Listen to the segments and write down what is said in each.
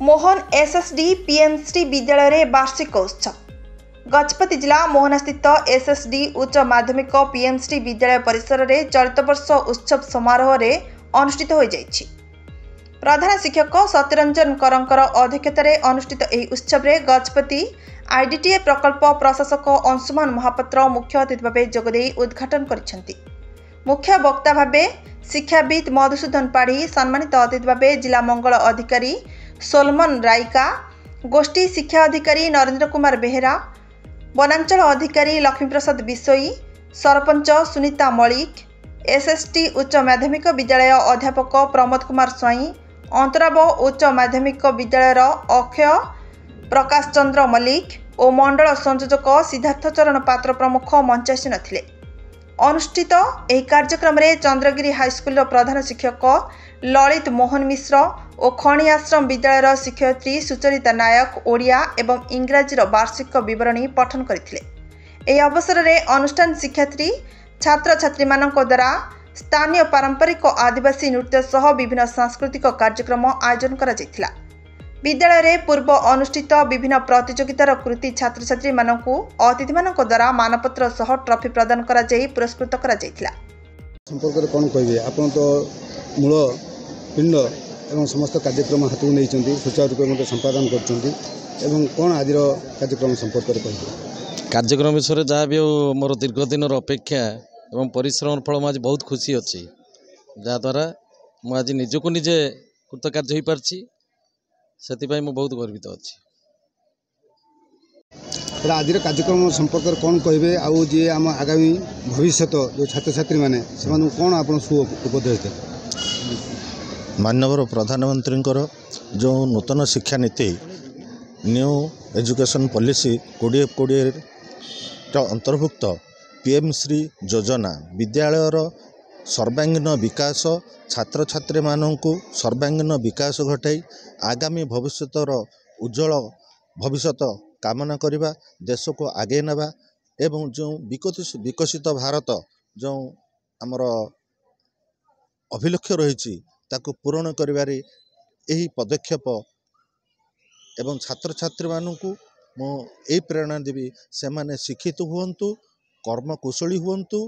Mohan SSD PM Shri विद्यालय रे वार्षिक उत्सव। गजपति जिला मोहना स्थित एसएसडी उच्च माध्यमिक पीएमश्री विद्यालय परिसर रे चलित वर्ष उत्सव समारोह रे अनुष्ठित हो जाइछि। प्रधान शिक्षक सत्यरंजन करंकर अध्यक्षतार अनुष्ठित ଏହି उत्सव रे गजपति आईडीटीए प्रकल्प प्रशासक अंशुमान महापात्र मुख्य अतिथि भाव जोगदे उद्घाटन करिसेंति। मुख्य वक्ता भावे शिक्षाविद मधुसूदन पाढ़ी, सम्मानित अतिथि भावे जिला मंगल अधिकारी सोलमन राइका, गोष्ठी शिक्षा अधिकारी नरेंद्र कुमार बेहेरा, वनांचल अधिकारी लक्ष्मीप्रसाद बिशोई, सरपंच सुनीता मलिक, एसएसटी उच्च माध्यमिक विद्यालय अध्यापक प्रमोद कुमार स्वाई, अंतराव उच्च माध्यमिक विद्यालय अक्षय प्रकाश चंद्र मल्लिक और मंडल संयोजक सिद्धार्थ चरण पात्र प्रमुख मंचासीन थिले। अनुष्ठित ଏହି कार्यक्रम रे चंद्रगिरी हाईस्कूल प्रधान शिक्षक ललित मोहन मिश्र और खणी आश्रम विद्यालय शिक्षयित्री सुचरिता नायक ओडिया एवं इंग्राजी वार्षिक विवरणी पठन करथिले। ଏହି अवसर में अनुष्ठान शिक्षार्थी छात्र छात्री मानक द्वारा स्थानीय पारंपरिक आदिवासी नृत्य सह विभिन्न सांस्कृतिक कार्यक्रम आयोजन करा जायथिला। विद्यालय रे पूर्व अनुष्ठित विभिन्न प्रतियोगितार कृति छात्र छात्री मानकु अतिथि मानक द्वारा मानपत्र सह ट्रॉफी प्रदान करा जाई पुरस्कृत करा जायथिला। संपर्क रे कोन कहबे आपण तो मूल पिंड एवं समस्त कार्यक्रम हाथ में नहीं सुचारू रूप संपादन कर कौन आज कार्यक्रम संपर्क में कहते कार्यक्रम विषय जहाँ भी मोर दीर्घ दिन अपेक्षा एवं परिश्रम फल आज बहुत खुशी अच्छी जहाद्वारा मुझे निजक निजे कृतकार्य हो पार्टी से बहुत गर्वित अच्छी। आज कार्यक्रम संपर्क में कौन कहे आउ जी आम आगामी भविष्य जो छात्र छात्री मैंने कौन आप उपदेश दे? माननीय प्रधानमंत्री जो नूतन शिक्षा नीति न्यू एजुकेशन पॉलिसी 2020 अंतर्भुक्त पीएम श्री योजना विद्यालयर सर्वांगीन विकास छात्र छात्री मानू सर्वांगीन विकास घटाई आगामी भविष्यर उज्जवल भविष्य कामना करवा देश को आगे नवा एवं जो विकसित भारत जो आमर अभिलक्ष्य रही ताकू पूरण करिबारे एही पदक्षेप एवं छात्र छात्री मानू मो ए प्रेरणा देवी से माने शिक्षित हुंतु कर्मकुशली हुंतु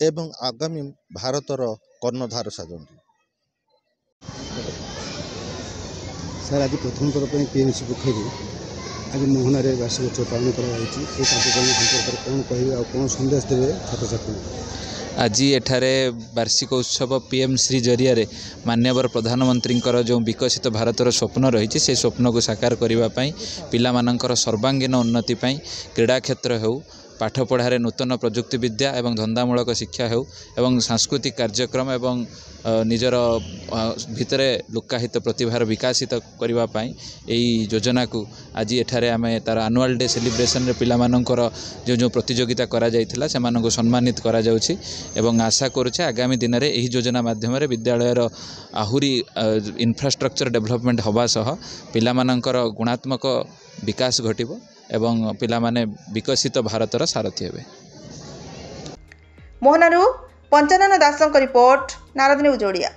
एवं आगामी भारतर कर्णधार साजंतु। सर आज प्रथम थर पर पीएमसी पक्षर आज मोहना रे वार्षिक उत्सव पालन कार्यक्रम संपर्क कौन कहे और कौन संदेश देवे छात्र छात्री? आज एठारे वार्षिक उत्सव पीएम श्री जरिया माननीय प्रधानमंत्री जो विकसित भारतर स्वप्न रही से स्वप्न को साकार करने पिला मानकर सर्वांगीन उन्नति क्रीड़ा क्षेत्र हो पाठ पढ़ारे नूतन प्रजुक्ति विद्या एवं धंदामूलक शिक्षा हो एवं सांस्कृतिक कार्यक्रम एवं निजर भितरे लुकाहित प्रतिभार विकासित करने यही योजना को आज एठारे आमे तार एनुअल डे सेलिब्रेशन रे पिला मानकर जो जो प्रतियोगिता करा जायथिला से मानको सम्मानित करा जाउछि एवं आशा करूछे आगामी दिन रे एही योजना माध्यम रे विद्यालयर आहुरी इंफ्रास्ट्रक्चर डेवलपमेंट होबा सह पिला मानकर गुणात्मक विकास घटिबो एवं पिला माने विकसित भारतर सारथी हेबे। मोहनारू पंचानन दासଙ୍କ रिपोर्ट नारद न्यूज ओडिया।